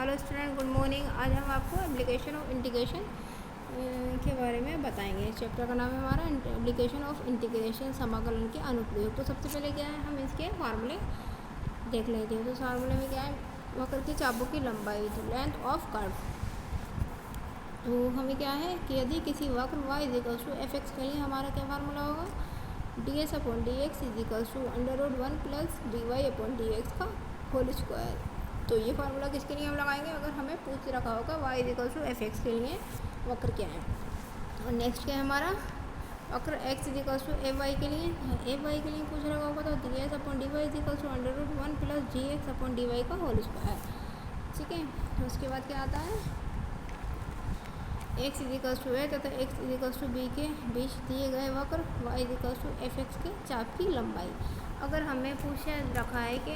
Hello student, good morning. आज हम आपको एप्लीकेशन ऑफ इंटीग्रेशन के बारे में बताएंगे। इस चैप्टर का नाम है हमारा एप्लीकेशन ऑफ इंटीग्रेशन, समाकलन के अनुप्रयोग। तो सबसे पहले क्या है, हम इसके फार्मूले देख लेते हैं। तो फार्मूले में क्या है, वक्र की चापों की लंबाई, तो लेंथ ऑफ कर्व। तो हमें क्या है कि यदि किसी वक्र y equals to f x के लिए हमारा क्या फार्मूला होगा, d s upon d x is equals to √1 plus d y upon d x का होल स्क्वायर। तो ये फार्मूला किसके लिए हम लगाएंगे, अगर हमें पूछ रखा होगा y equals to f x के लिए वक्र क्या है। और नेक्स्ट क्या है हमारा, वक्र x equals to f y के लिए, एफ वाई के लिए पूछ रखा होगा तो d s upon d y is equals to √1 plus g x upon d y का होल स्क्वायर। ठीक है, तो उसके बाद क्या आता है, x इक्वल्स टू ए तथा x इक्वल्स टू बी के बीच दिए गए वक्र y equals to f x के चाप की लंबाई। अगर हमें पूछ रखा है कि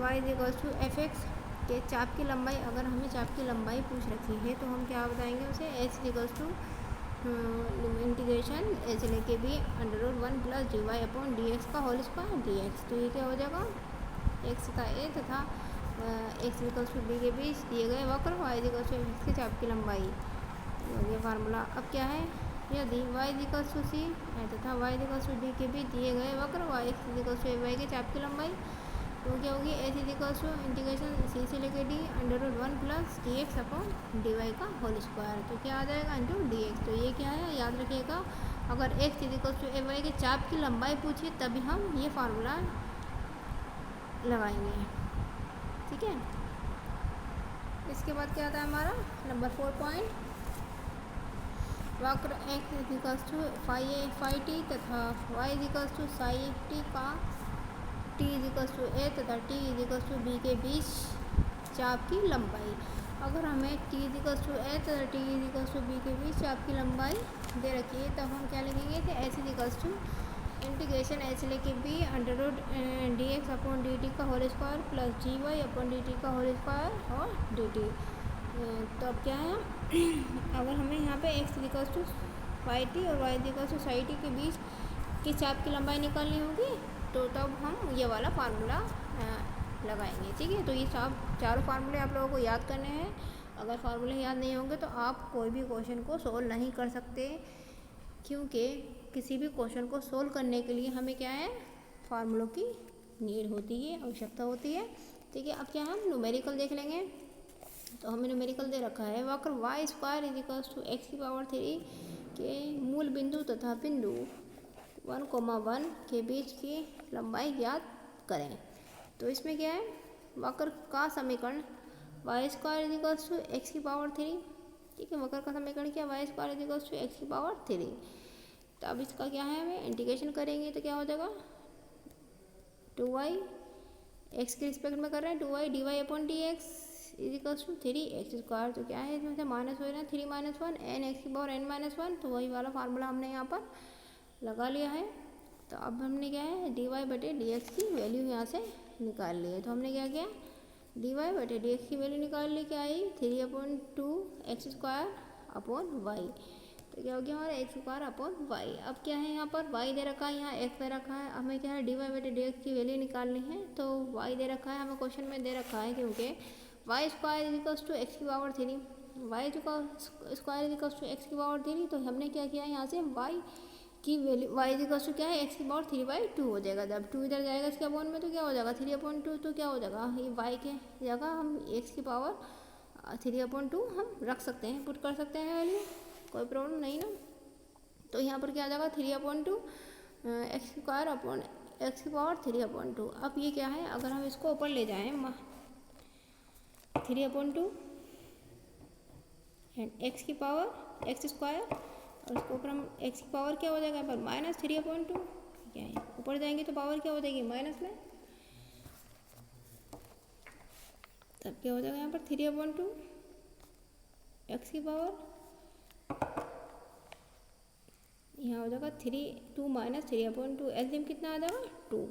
y equals to f x के चाप की लंबाई, अगर हमें चाप की लंबाई पूछ रखी है तो हम क्या बताएंगे उसे, h equals to integration h लेके भी √1 plus d y upon d x का होल स्क्वायर डी एक्स। तो ये क्या हो जाएगा, x तथा a तथा x इक्वल्स टू बी के बीच दिए गए वक्र y इक्वल्स टू एक्स के चाप की लंबाई। ये फार्मूला अब क्या है, यदि y इक्वल्स टू सी तथा y इक्वल्स टू डी के बीच दिए गए वक्र y equals to a y के चाप की लंबाई, तो क्या होगी, h equals to integration c से लेके d √1 plus d x upon d y का होल स्क्वायर। तो क्या आ जाएगा, इंटू डी एक्स। तो ये क्या है, याद रखिएगा, अगर x equals to a y के चाप की लंबाई पूछिए तभी हम ये फार्मूला लगाएंगे। ठीक है, इसके बाद क्या आता है हमारा नंबर 4 पॉइंट, वक्र x equals to phi t तथा y equals to psi t का t इक्वल्स टू ए तथा t इक्वल्स टू बी के बीच चाप की लंबाई। अगर हमें t इक्वल्स टू ए तथा t इक्वल्स टू बी के बीच चाप की लंबाई दे रखी है, तब हम क्या लिखेंगे कि h equals to integration h लेके b d x upon d t का whole square plus g y upon d t का होल स्क्वायर और डी टी। तो अब क्या है, अगर हमें यहाँ पे x equals to phi t और y equals to psi t के बीच की चाप की लंबाई निकालनी होगी, तो तब हम ये वाला फार्मूला लगाएंगे। ठीक है, तो ये चारों फार्मूले आप लोगों को याद करने हैं। अगर फार्मूले याद नहीं होंगे तो आप कोई भी क्वेश्चन को सोल्व नहीं कर सकते, क्योंकि किसी भी क्वेश्चन को सोल्व करने के लिए हमें क्या है, फार्मूलों की नीड होती है, आवश्यकता होती है। ठीक है, अब क्या हम न्यूमेरिकल देख लेंगे। तो हमें न्यूमेरिकल दे रखा है, वक्र y square is equals to x की पावर 3 के मूल बिंदु तथा बिंदु 1,1 के बीच की लंबाई ज्ञात करें। तो इसमें क्या है, वक्र का समीकरण y square is equals to x की पावर 3। ठीक है, वक्र का समीकरण क्या, y square is equals to x की पावर 3। तो अब इसका क्या है, हमें इंटीग्रेशन करेंगे तो क्या हो जाएगा, 2y एक्स के रिस्पेक्ट में कर रहे हैं, 2y d y upon d x is equals to 3x square. तो क्या है, इसमें से माइनस हो रहा है 3 - 1 एन एक्स की पावर n-1। तो वही वाला फार्मूला हमने यहाँ पर लगा लिया है। तो अब हमने क्या है, डी वाई बटे डी एक्स की वैल्यू यहाँ से निकाल ली है। तो हमने क्या किया, डी वाई बटे डी एक्स की वैल्यू निकाल ली, क्या आई 3/2 एक्स स्क्वायर अपॉन वाई। तो क्या हो गया हमारा एक्स स्क्वायर अपॉन वाई। अब क्या है, यहाँ पर वाई दे रखा है, यहाँ एक्स दे रखा है, हमें क्या है डी वाई बटे डी एक्स की वैल्यू निकालनी है। तो वाई दे रखा है, हमें क्वेश्चन में दे रखा है, क्योंकि y square is equals to x की power 3, y square is equals to x की पावर 3। तो हमने क्या किया, यहाँ से वाई की वैल्यू वाई इक्वल्स टू क्या है, एक्स की पावर 3/2 हो जाएगा। जब 2 इधर जाएगा इसके अपॉन में तो क्या हो जाएगा 3/2। तो क्या हो जाएगा, ये वाई के जगह हम एक्स की पावर 3/2 हम रख सकते हैं, पुट कर सकते हैं वैल्यू, कोई प्रॉब्लम नहीं ना। तो यहाँ पर क्या आ जाएगा 3/2 एक्स स्क्वायर अपॉन एक्स की पावर 3/2। अब ये क्या है, अगर हम इसको ऊपर ले जाएँ 3/2 एंड एक्स की पावर एक्स स्क्वायर, और उसको ऊपर हम एक्स की पावर क्या हो जाएगा यहाँ पर -3/2। क्या है, ऊपर जाएंगे तो पावर क्या हो जाएगी माइनस में, तब क्या हो जाएगा यहाँ पर 3/2 एक्स की पावर, यहाँ हो जाएगा 2 - 3/2। कितना आ जाएगा 2,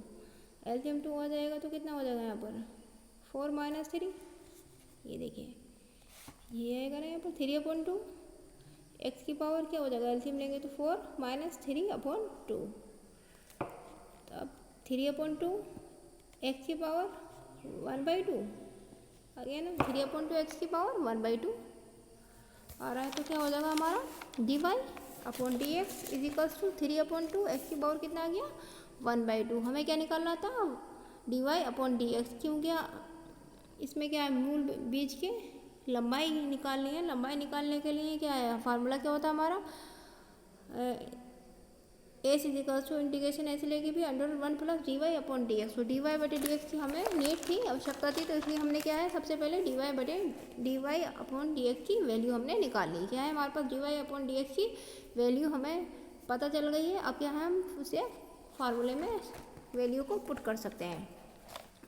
एलसीएम 2 आ जाएगा तो कितना हो जाएगा यहाँ पर 4 - 3। ये देखिए ये आएगा ना यहाँ पर 3/2 एक्स की पावर क्या हो जाएगा, एलसीएम लेंगे तो 4 - 3/2। तो अब 3/2 एक्स की पावर 1/2 अगेन 3/2 की पावर 1/2 आ रहा है, तो क्या हो जाएगा हमारा dy upon d x is equals to 3/2 x की पावर कितना आ गया 1/2। हमें क्या निकालना था dy अपॉन डी एक्स, क्यों क्या इसमें क्या है मूल बीज के लंबाई निकालनी है। लंबाई निकालने के लिए क्या है फार्मूला क्या होता है हमारा s is equals to integration ऐसे लेके भी √1 plus d y upon d x. तो डी वाई बटे डी एक्स की हमें नीड थी, आवश्यकता थी, तो इसलिए हमने क्या है सबसे पहले d y upon d x की वैल्यू हमने निकाल ली। क्या है हमारे पास d y upon d x की वैल्यू हमें पता चल गई है। अब क्या है हम उसे फार्मूले में वैल्यू को पुट कर सकते हैं।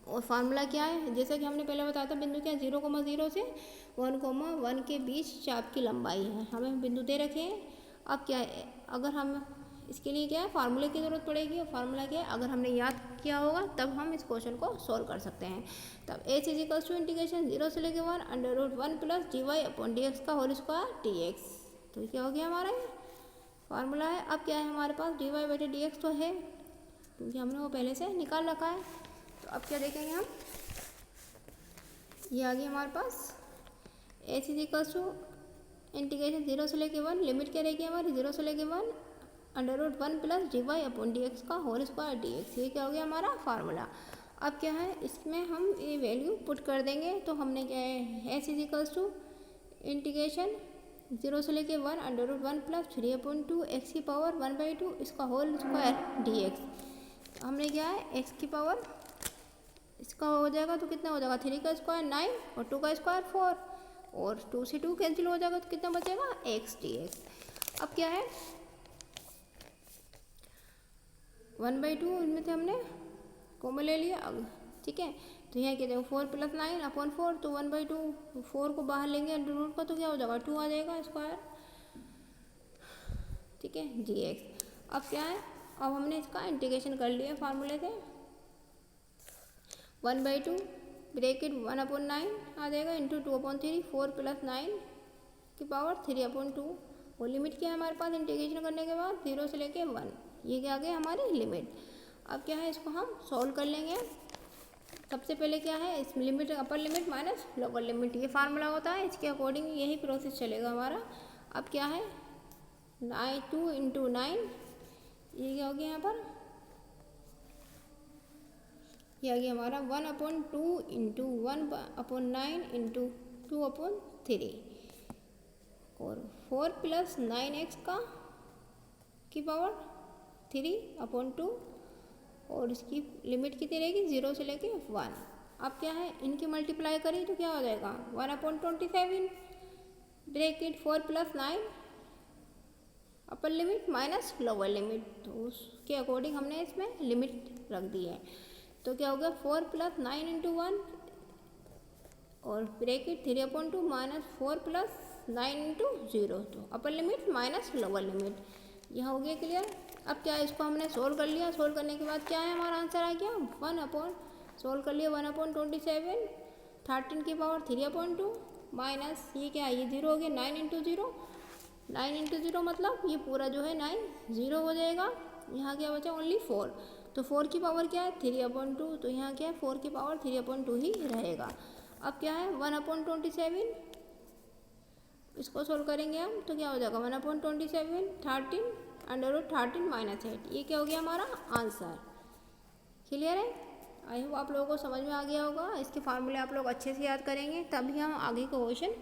और फार्मूला क्या है जैसे कि हमने पहले बताया था, बिंदु क्या 0,0 से 1,1 के बीच चाप की लंबाई है, हमें बिंदु दे रखे हैं। अब क्या है अगर हम इसके लिए क्या है फार्मूले की ज़रूरत पड़ेगी, और फार्मूला क्या है अगर हमने याद किया होगा तब हम इस क्वेश्चन को सॉल्व कर सकते हैं। तब h is equals to integration 0 से लेके 1 √1 plus d y upon d x का होल स्क्वायर डी एक्स। तो क्या हो गया हमारा ये फार्मूला है। अब क्या है हमारे पास डी वाई बटे डी एक्स तो है क्योंकि हमने वो पहले से निकाल रखा है। तो अब क्या देखेंगे हम, ये आ गया हमारे पास h is equals to integration 0 से लेके 1, लिमिट क्या रहेगी हमारी 0 से लेके 1 √1 plus d y upon d x का होल स्क्वायर डी एक्स। ये क्या हो गया हमारा फार्मूला। अब क्या है इसमें हम ये वैल्यू पुट कर देंगे। तो हमने क्या है h is equals to integration 0 से लेके 1 √1 प्लस 3/2 एक्स की पावर 1/2 इसका होल स्क्वायर डी एक्स। हमने क्या है एक्स की पावर इसका हो जाएगा तो कितना हो जाएगा 3 का स्क्वायर 9 और 2 का स्क्वायर 4 और 2 से 2 कैंसिल हो जाएगा तो कितना बचेगा एक्स डी एक्स। अब क्या है 1/2 इनमें से हमने कॉमन ले लिया। अब ठीक है तो यहाँ क्या जाएगा 4 + 9 अपॉन 4, तो 1/2 4 को बाहर लेंगे अंडर रूट का तो क्या हो जाएगा 2 आ जाएगा स्क्वायर, ठीक है जी एक्स। अब क्या है अब हमने इसका इंटीग्रेशन कर लिया फार्मूले से 1/2 ब्रैकेट 1/9 आ जाएगा इंटू 2/3 4 + 9 की पावर 3/2 और लिमिट क्या है हमारे पास इंटीग्रेशन करने के बाद 0 से लेके 1, ये क्या आ गया हमारी लिमिट। अब क्या है इसको हम सॉल्व कर लेंगे। सबसे पहले क्या है इस limit upper limit minus lower limit, ये फार्मूला होता है, इसके अकॉर्डिंग यही प्रोसेस चलेगा हमारा। अब क्या है 2 × 9 ये क्या हो गया यहाँ पर ये आ गया हमारा 1/2 × 1/9 × 2/3 और 4 + 9x की पावर 3/2 और इसकी लिमिट कितनी रहेगी 0 से लेके 1। अब क्या है इनकी मल्टीप्लाई करी तो क्या हो जाएगा 1/27 bracket 4 + 9 upper limit minus lower limit, तो उसके अकॉर्डिंग हमने इसमें लिमिट रख दी है। तो क्या हो गया 4 + 9 × 1 और ब्रैकेट 3/2 माइनस 4 + 9 × 0, तो upper limit minus lower limit, यह हो गया क्लियर। अब क्या है इसको हमने सोल्व कर लिया, सोल्व करने के बाद क्या है हमारा आंसर आ गया सोल्व कर लिया 1/27 13 की पावर 3/2 माइनस ये क्या है ये 0 हो गया 9 × 0, 9 × 0 मतलब ये पूरा जो है 9 0 हो जाएगा। यहाँ क्या बचा ओनली 4, तो 4 की पावर क्या है 3/2, तो यहाँ क्या है 4 की पावर 3/2 ही रहेगा। अब क्या है 1/27 इसको सोल्व करेंगे हम तो क्या हो जाएगा 1/27 13 √13 - 8, ये क्या हो गया हमारा आंसर। क्लियर है, आई होप आप लोगों को समझ में आ गया होगा। इसके फार्मूले आप लोग अच्छे से याद करेंगे तभी हम आगे का क्वेश्चन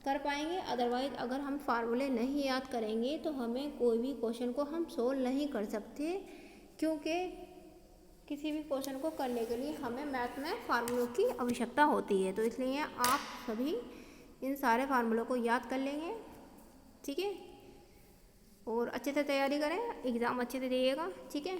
कर पाएंगे, अदरवाइज अगर हम फार्मूले नहीं याद करेंगे तो हमें कोई भी क्वेश्चन को हम सोल्व नहीं कर सकते, क्योंकि किसी भी क्वेश्चन को करने के लिए हमें मैथ में फार्मूलों की आवश्यकता होती है। तो इसलिए आप सभी इन सारे फार्मूलों को याद कर लेंगे, ठीक है, और अच्छे से तैयारी करें, एग्ज़ाम अच्छे से दिएगा, ठीक है।